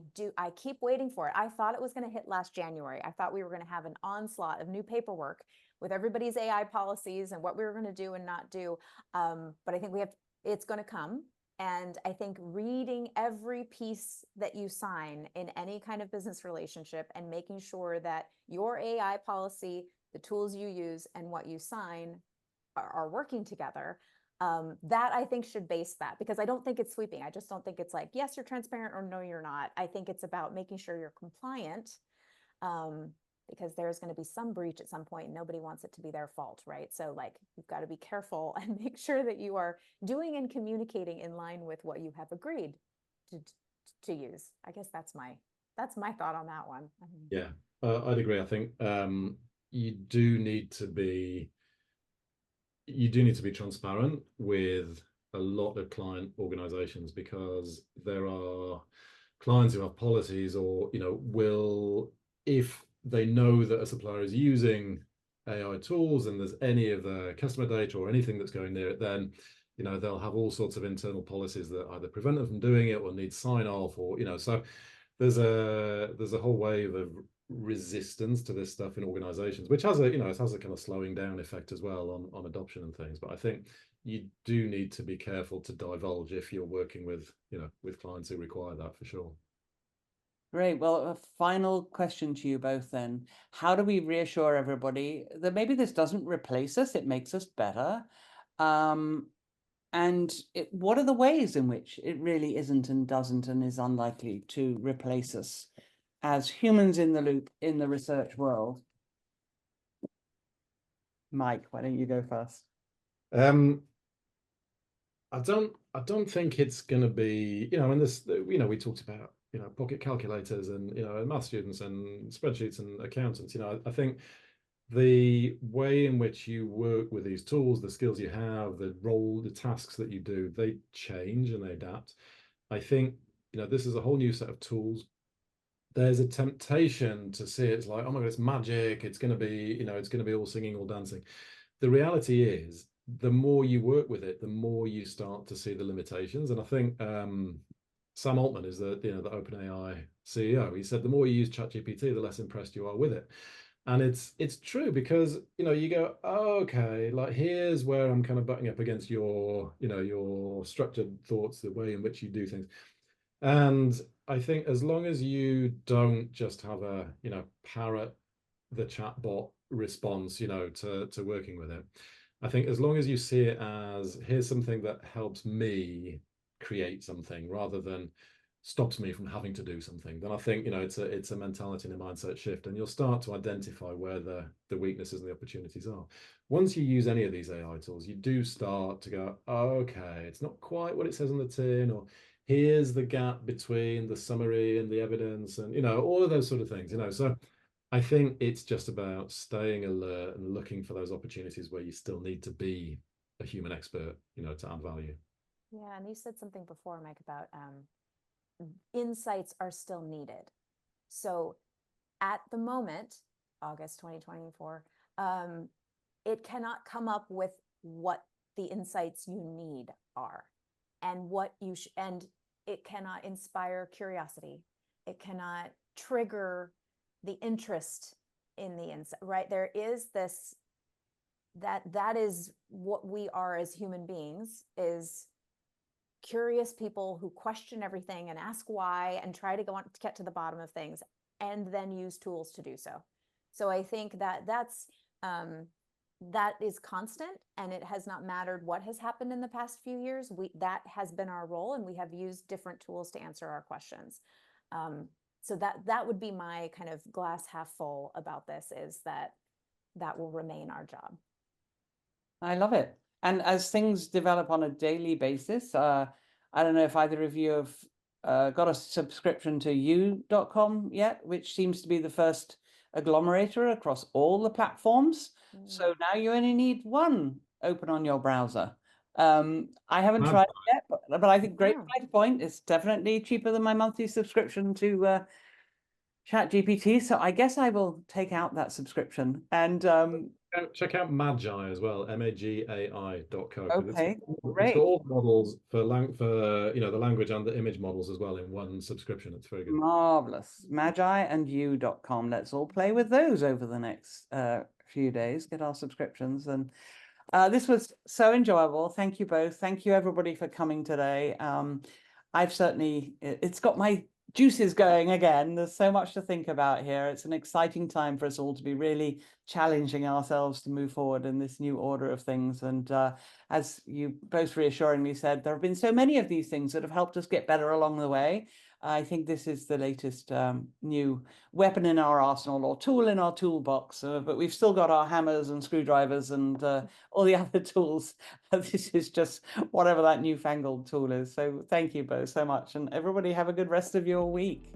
keep waiting for it. I thought it was going to hit last January. I thought we were going to have an onslaught of new paperwork with everybody's AI policies and what we were going to do and not do. But I think it's going to come. And I think reading every piece that you sign in any kind of business relationship and making sure that your AI policy, the tools you use, and what you sign are working together, that I think should base that, because I don't think it's sweeping. I just don't think it's like, yes, you're transparent, or no, you're not. I think it's about making sure you're compliant, because there's going to be some breach at some point and nobody wants it to be their fault, right? So like, you've got to be careful and make sure that you are doing and communicating in line with what you have agreed to use. I guess that's my thought on that one. Yeah, I'd agree. I think you do need to be, you do need to be transparent with a lot of client organizations, because there are clients who have policies, or will, if they know that a supplier is using AI tools and there's any of the customer data or anything that's going near it, then they'll have all sorts of internal policies that either prevent them from doing it or need sign off, or so there's a whole wave of resistance to this stuff in organizations, which has it has a kind of slowing down effect as well on adoption and things. But I think you do need to be careful to divulge if you're working with with clients who require that, for sure. Great. Well, a final question to you both then. How do we reassure everybody that maybe this doesn't replace us, it makes us better? And what are the ways in which it really isn't and doesn't and is unlikely to replace us as humans in the loop in the research world? Mike, why don't you go first? I don't think it's going to be, and this, we talked about, pocket calculators and, and math students and spreadsheets and accountants. I think the way in which you work with these tools, the skills you have, the role, the tasks that you do, they change and they adapt. I think, this is a whole new set of tools. There's a temptation to see it's like, oh my God, it's magic. It's going to be, it's going to be all singing, all dancing. The reality is, the more you work with it, the more you start to see the limitations. And I think Sam Altman is the OpenAI CEO. He said the more you use ChatGPT, the less impressed you are with it. And it's true, because you go, oh, okay, like here's where I'm kind of butting up against your your structured thoughts, the way in which you do things. And I think as long as you don't just have a parrot the chatbot response to working with it, I think as long as you see it as, here's something that helps me create something rather than stops me from having to do something, then I think it's a mentality and a mindset shift, and you'll start to identify where the weaknesses and the opportunities are. Once you use any of these AI tools, you do start to go, oh, okay, it's not quite what it says on the tin, or here's the gap between the summary and the evidence, and all of those sort of things. So I think it's just about staying alert and looking for those opportunities where you still need to be a human expert, to add value. Yeah, and you said something before, Mike, about insights are still needed. So at the moment, August 2024, it cannot come up with what the insights you need are, and what you and it cannot inspire curiosity. It cannot trigger the interest in the insight, right? There is this, that is what we are as human beings, is curious people who question everything and ask why and try to go on to get to the bottom of things, and then use tools to do so. So I think that that is constant, and it has not mattered what has happened in the past few years. That has been our role, and we have used different tools to answer our questions. So that would be my kind of glass half full about this, is that will remain our job. I love it. And as things develop on a daily basis, I don't know if either of you have got a subscription to you.com yet, which seems to be the first agglomerator across all the platforms. So now you only need one open on your browser. I haven't tried it yet, but I think great price point. It's definitely cheaper than my monthly subscription to ChatGPT. So I guess I will take out that subscription and check out Magi as well, magai.co. Okay, it's great. got all the models for the language and the image models as well in one subscription. It's very good. Marvelous. Magi and you.com. Let's all play with those over the next few days, get our subscriptions. And this was so enjoyable. Thank you both. Thank you everybody for coming today. I've certainly, it's got my juices going again. There's so much to think about here. It's an exciting time for us all to be really challenging ourselves to move forward in this new order of things. And as you both reassuringly said, there have been so many of these things that have helped us get better along the way. I think this is the latest new weapon in our arsenal, or tool in our toolbox, but we've still got our hammers and screwdrivers and all the other tools. This is just whatever that newfangled tool is. So thank you both so much, and everybody have a good rest of your week.